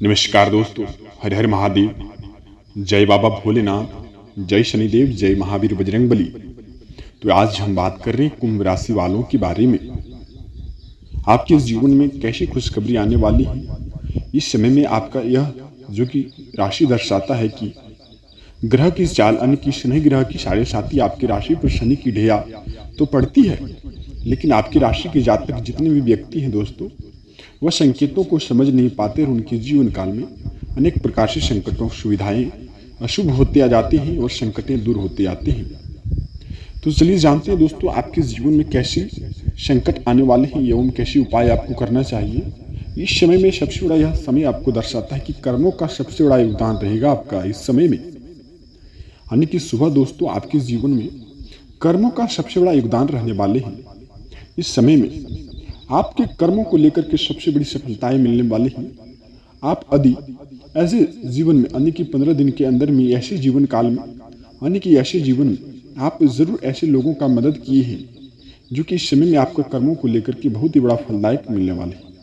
नमस्कार दोस्तों, हर हर महादेव। जय बाबा भोलेनाथ, जय शनिदेव, जय महावीर बजरंगबली। तो आज हम बात कर रहे हैं कुंभ राशि वालों के बारे में। आपके जीवन में कैसी खुशखबरी आने वाली है। इस समय में आपका यह जो कि राशि दर्शाता है कि ग्रह की चाल अन्य की शनि ग्रह की साढ़े साथी आपकी राशि पर शनि की ढैया तो पड़ती है, लेकिन आपकी राशि के जातक जितने भी व्यक्ति हैं दोस्तों, वह संकेतों को समझ नहीं पाते और उनके जीवन काल में अनेक प्रकार से संकटों सुविधाएं अशुभ होते आ जाते हैं और संकटें दूर होते आते हैं। तो चलिए जानते हैं दोस्तों, आपके जीवन में कैसे संकट आने वाले हैं एवं कैसे उपाय आपको करना चाहिए। इस समय में सबसे बड़ा यह समय आपको दर्शाता है कि कर्मों का सबसे बड़ा योगदान रहेगा आपका इस समय में। यानी कि सुबह दोस्तों आपके जीवन में कर्मों का सबसे बड़ा योगदान रहने वाले हैं। इस समय में आपके कर्मों को लेकर के सबसे बड़ी सफलताएं मिलने वाली हैं। आप यदि ऐसे जीवन में यानी कि 15 दिन के अंदर में ऐसे जीवन काल में यानी कि ऐसे जीवन में आप जरूर ऐसे लोगों का मदद किए हैं जो कि इस समय में आपके कर्मों को लेकर के बहुत ही बड़ा फलदायक मिलने वाले हैं।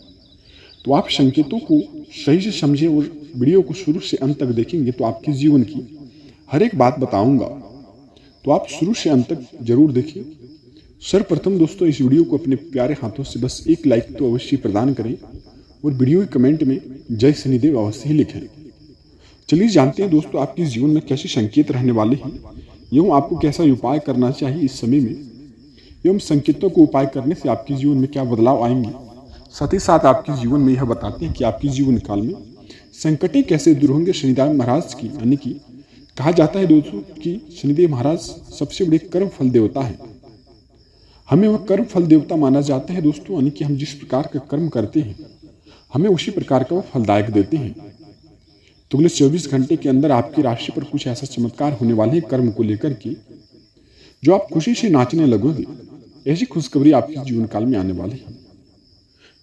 तो आप संकेतों को सही से समझें और वीडियो को शुरू से अंत तक देखेंगे तो आपके जीवन की हर एक बात बताऊंगा, तो आप शुरू से अंत तक जरूर देखिए। सर्वप्रथम दोस्तों, इस वीडियो को अपने प्यारे हाथों से बस एक लाइक तो अवश्य प्रदान करें और वीडियो के कमेंट में जय शनिदेव अवश्य ही लिखें। चलिए जानते हैं दोस्तों, आपके जीवन में कैसे संकेत रहने वाले हैं एवं आपको कैसा उपाय करना चाहिए इस समय में, एवं संकेतों को उपाय करने से आपके जीवन में क्या बदलाव आएंगे। साथ ही साथ आपके जीवन में यह बताते हैं कि आपके जीवन काल में संकटें कैसे दूर होंगे शनिदेव महाराज की। यानी कि कहा जाता है दोस्तों कि शनिदेव महाराज सबसे बड़े कर्म फल देवता है। हमें वह कर्म फल देवता माना जाता है दोस्तों, यानी कि हम जिस प्रकार का कर्म करते हैं हमें उसी प्रकार का वो फलदायक देते हैं। तो अगले 24 घंटे के अंदर आपकी राशि पर कुछ ऐसा चमत्कार होने वाले हैं कर्म को लेकर के, जो आप खुशी से नाचने लगोगे। ऐसी खुशखबरी आपके जीवन काल में आने वाली है।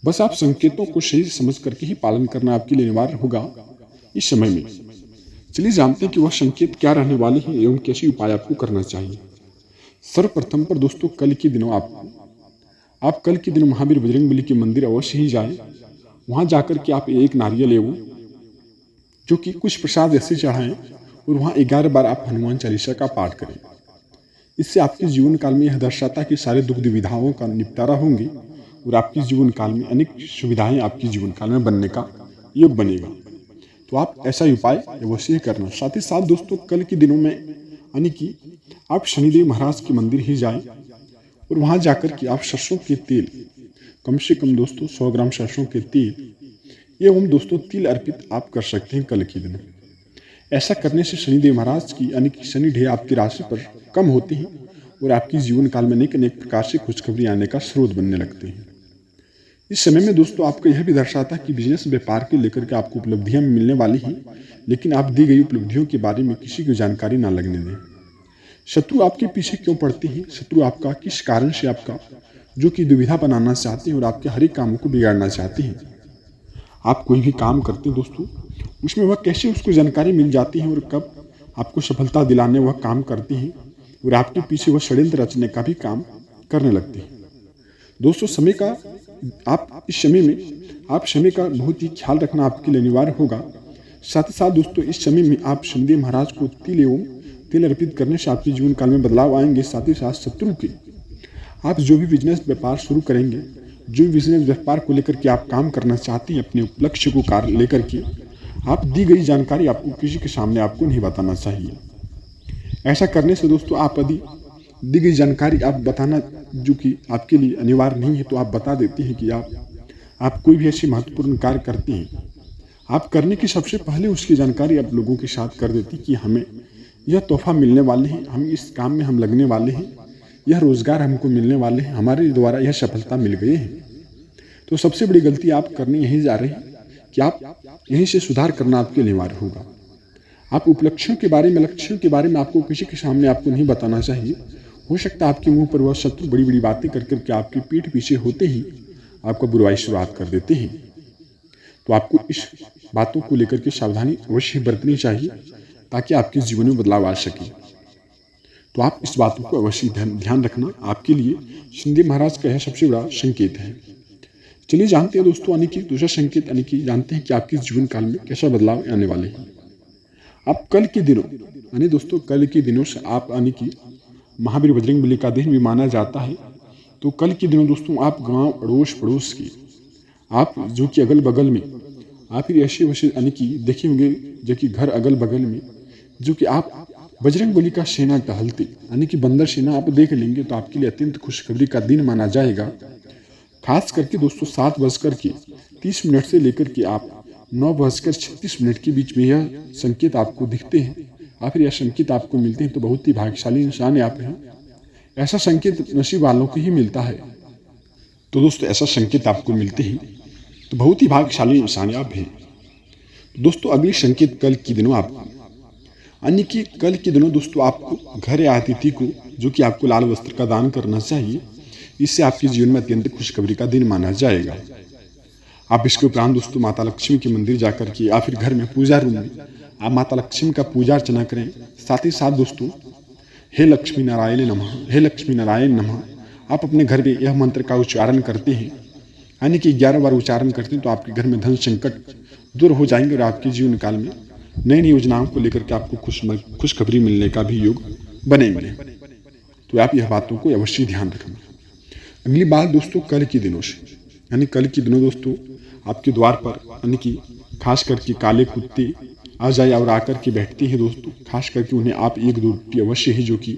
बस आप संकेतों को सही से समझ करके ही पालन करना आपके लिए अनिवार्य होगा इस समय में। चलिए जानते हैं कि वह संकेत क्या रहने वाले हैं एवं कैसे उपाय आपको करना चाहिए। सर्वप्रथम पर दोस्तों, कल के दिनों आप कल के दिनों महावीर बजरंगबली के मंदिर अवश्य ही जाएं। वहां जाकर के आप एक नारियल एवं जो कि कुछ प्रसाद ऐसे चढ़ाएं और वहां 11 बार आप हनुमान चालीसा का पाठ करें। इससे आपके जीवन काल में यह दर्शाता है कि सारे दुख दुविधाओं का निपटारा होंगे और आपके जीवन काल में अनेक सुविधाएं आपके जीवन काल में बनने का योग बनेगा। तो आप ऐसा उपाय अवश्य करना। साथ ही साथ दोस्तों, कल के दिनों में यानी कि आप शनिदेव महाराज के मंदिर ही जाएं और वहां जाकर के आप सरसों के तेल कम से कम दोस्तों 100 ग्राम सरसों के तेल एवं दोस्तों तिल अर्पित आप कर सकते हैं कल के दिन। ऐसा करने से शनिदेव महाराज की यानी कि शनि ढैया आपकी राशि पर कम होती है और आपकी जीवन काल में अनेक प्रकार से खुशखबरी आने का स्रोत बनने लगते हैं। इस समय में दोस्तों आपको यह भी दर्शाता है कि बिजनेस व्यापार के लेकर के आपको उपलब्धियां मिलने वाली हैं, लेकिन आप दी गई उपलब्धियों के बारे में किसी को जानकारी ना लगने दें। शत्रु आपके पीछे क्यों पड़ते हैं, शत्रु आपका किस कारण से आपका जो कि दुविधा बनाना चाहते हैं और आपके हर एक कामों को बिगाड़ना चाहते हैं। आप कोई भी काम करते हैं दोस्तों, उसमें वह कैसे उसको जानकारी मिल जाती है और कब आपको सफलता दिलाने वह काम करते हैं और आपके पीछे वह षड्यंत्र रचने का भी काम करने लगते हैं। दोस्तों, समय का आप इस समय में आप समय का बहुत ही ख्याल रखना आपके लिए अनिवार्य होगा। साथ ही साथ दोस्तों, इस समय में आप शनिदेव महाराज को तिल एवं तेल अर्पित करने से आपके जीवन काल में बदलाव आएंगे। साथ ही साथ शत्रु के आप जो भी बिजनेस व्यापार शुरू करेंगे, जो भी बिजनेस व्यापार को लेकर के आप काम करना चाहते हैं, अपने लक्ष्य को कार्य लेकर के आप दी गई जानकारी आपको किसी के सामने आपको नहीं बताना चाहिए। ऐसा करने से दोस्तों, आप यदि दी गई जानकारी आप बताना जो कि आपके लिए अनिवार्य नहीं है तो आप बता देते हैं कि आप कोई भी ऐसी महत्वपूर्ण कार्य करते हैं, आप करने की सबसे पहले उसकी जानकारी आप लोगों के साथ कर देती कि हमें यह तोहफा मिलने वाले हैं, हम इस काम में हम लगने वाले हैं, यह रोजगार हमको मिलने वाले हैं, हमारे द्वारा यह सफलता मिल गई है। तो सबसे बड़ी गलती आप करने यही जा रहे हैं कि आप यहीं से सुधार करना आपके लिए अनिवार्य होगा। आप उपलक्ष्यों के बारे में लक्ष्यों के बारे में आपको किसी के सामने आपको नहीं बताना चाहिए। हो सकता है आपके मुंह पर वह शत्रु बड़ी बड़ी बातें कर करके आपकी पीठ पीछे होते ही आपका बुराई शुरुआत कर देते हैं। तो आपको इस बातों को लेकर के सावधानी अवश्य बरतनी चाहिए ताकि आपके जीवन में बदलाव आ सके। तो आप इस बातों को अवश्य ध्यान रखना, आपके लिए शनिदेव महाराज का यह सबसे बड़ा संकेत है। चलिए जानते हैं दोस्तों यानी कि दूसरा संकेत यानी कि जानते हैं कि आपके जीवन काल में कैसा बदलाव आने वाले हैं। आप कल के दिनों यानी दोस्तों कल के दिनों से आप यानी कि महावीर बजरंगबली का दिन भी माना जाता है। तो कल के दिनों दोस्तों आप गांव अड़ोस पड़ोस के आप जो कि अगल बगल में आप फिर ऐसे वैसे यानी कि देखे होंगे जो कि घर अगल बगल में जो कि आप बजरंगबली का सेना टहलते यानी कि बंदर सेना आप देख लेंगे तो आपके लिए अत्यंत खुशखबरी का दिन माना जाएगा। खास करके दोस्तों 7:30 से लेकर के आप 9:36 के बीच में यह संकेत आपको दिखते हैं या फिर यह संकेत आपको मिलते हैं तो बहुत ही भाग्यशाली इंसान आप हैं। ऐसा संकेत नसीब वालों को ही मिलता है। तो दोस्तों ऐसा संकेत आपको मिलते हैं तो बहुत ही भाग्यशाली इंसान आप हैं। दोस्तों अगले संकेत कल के दिनों आपको यानी कि कल के दिनों दोस्तों आपको घर या अतिथि को जो कि आपको लाल वस्त्र का दान करना चाहिए। इससे आपके जीवन में अत्यंत खुशखबरी का दिन माना जाएगा। आप इसके उपरांत दोस्तों माता लक्ष्मी के मंदिर जाकर के या फिर घर में पूजा रूम में आप माता लक्ष्मी का पूजा अर्चना करें। साथ ही साथ दोस्तों हे लक्ष्मी नारायण नमः, हे लक्ष्मी नारायण नमः आप अपने घर में यह मंत्र का उच्चारण करते हैं यानी कि 11 बार उच्चारण करते हैं तो आपके घर में धन संकट दूर हो जाएंगे और आपके जीवन काल में नई नई योजनाओं को लेकर के आपको खुशखबरी मिलने का भी योग बनेंगे। तो आप यह बातों को अवश्य ध्यान रखना। अगली बात दोस्तों कल के दिनों से यानी कल के दिनों दोस्तों आपके द्वार पर यानी कि खास करके काले कुत्ते आ जाए और आकर के बैठते हैं दोस्तों। खास करके उन्हें आप 1-2 रोटी अवश्य ही जो कि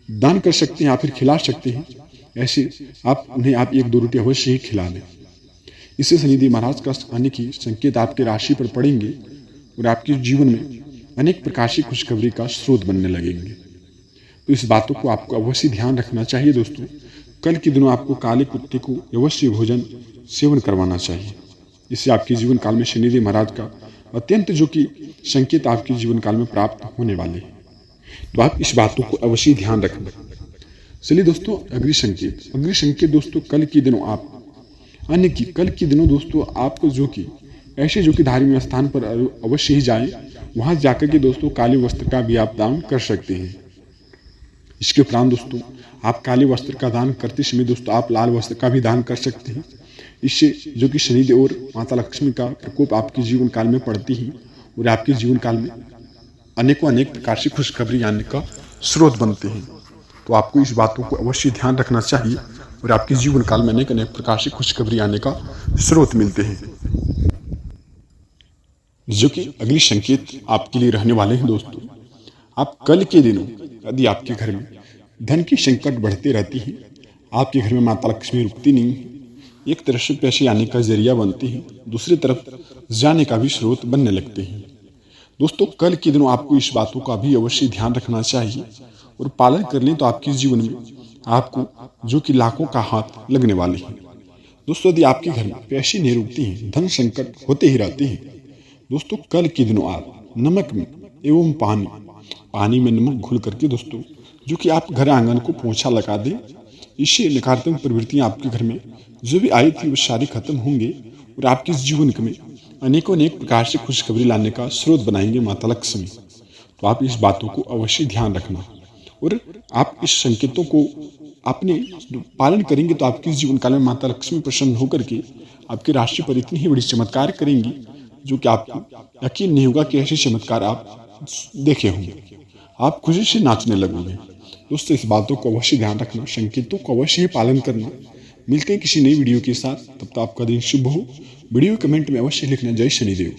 दान कर सकते हैं या फिर खिला सकते हैं। ऐसे आप उन्हें 1-2 रोटी अवश्य ही खिला दें। इससे शनिदेव महाराज का यानी कि संकेत आपके राशि पर पड़ेंगे और आपके जीवन में अनेक प्रकार की खुशखबरी का स्रोत बनने लगेंगे। तो इस बातों को आपको अवश्य ध्यान रखना चाहिए दोस्तों। कल के दिनों आपको काले कुत्ते को अवश्य भोजन सेवन करवाना चाहिए। इससे आपके जीवन काल में शनिदेव महाराज का अत्यंत जो कि संकेत आपके जीवन काल में प्राप्त होने वाले हैं। तो आप इस बातों को अवश्य ध्यान रखना। चलिए दोस्तों अगली संकेत दोस्तों कल के दिनों आप यानी कि कल के दिनों दोस्तों आपको जो कि ऐसे जो कि धार्मिक स्थान पर अवश्य ही जाएं। वहां जाकर के दोस्तों काले वस्त्र का भी आप दान कर सकते हैं। इसके उपरांत दोस्तों आप काले वस्त्र का दान करते समय दोस्तों आप लाल वस्त्र का भी दान कर सकते हैं। इससे जो कि शनिदेव और माता लक्ष्मी का प्रकोप आपके जीवन काल में पड़ती ही और आपके जीवन काल में अनेक प्रकार से खुशखबरी आने का स्रोत बनते हैं। तो आपको इस बातों को अवश्य ध्यान रखना चाहिए और आपके जीवन काल में अनेक प्रकार से खुशखबरी आने का स्रोत मिलते हैं। जो कि अगली संकेत आपके लिए रहने वाले हैं दोस्तों। आप कल के दिनों यदि आपके घर में धन की संकट बढ़ती रहती है, आपके घर में माता लक्ष्मी रुकती नहीं है, एक तरफ से पैसे आने का जरिया बनती है, दूसरी तरफ जाने का भी स्रोत बनने लगते हैं। दोस्तों कल के दिनों आपको इस बातों का भी अवश्य ध्यान रखना चाहिए और पालन कर लें तो आपके जीवन में आपको जो कि लाखों का हाथ लगने वाले हैं। दोस्तों यदि आपके घर में पैसे नहीं रुकती हैं, धन संकट होते ही रहते हैं, दोस्तों कल के दिनों आप नमक में एवं पानी में नमक घोल करके दोस्तों जो कि आप घर आंगन को पोंछा लगा दें। इससे नकारात्मक प्रवृत्तियां आपके घर में जो भी आई थी वो सारी खत्म होंगे और आपके जीवन में अनेक प्रकार से खुशखबरी लाने का स्रोत बनाएंगे माता लक्ष्मी। तो आप इस बातों को अवश्य ध्यान रखना और आप इस संकेतों को अपने पालन करेंगे तो आपके जीवन काल में माता लक्ष्मी प्रसन्न होकर के आपकी राशि पर इतनी ही बड़ी चमत्कार करेंगी जो कि आपको यकीन नहीं होगा कि ऐसे चमत्कार आप देखे होंगे। आप खुशी से नाचने लगोगे। दोस्तों इस बातों को अवश्य ध्यान रखना, संकेतों को अवश्य ही पालन करना। मिलते हैं किसी नई वीडियो के साथ, तब तक आपका दिन शुभ हो। वीडियो कमेंट में अवश्य लिखना। जय शनिदेव।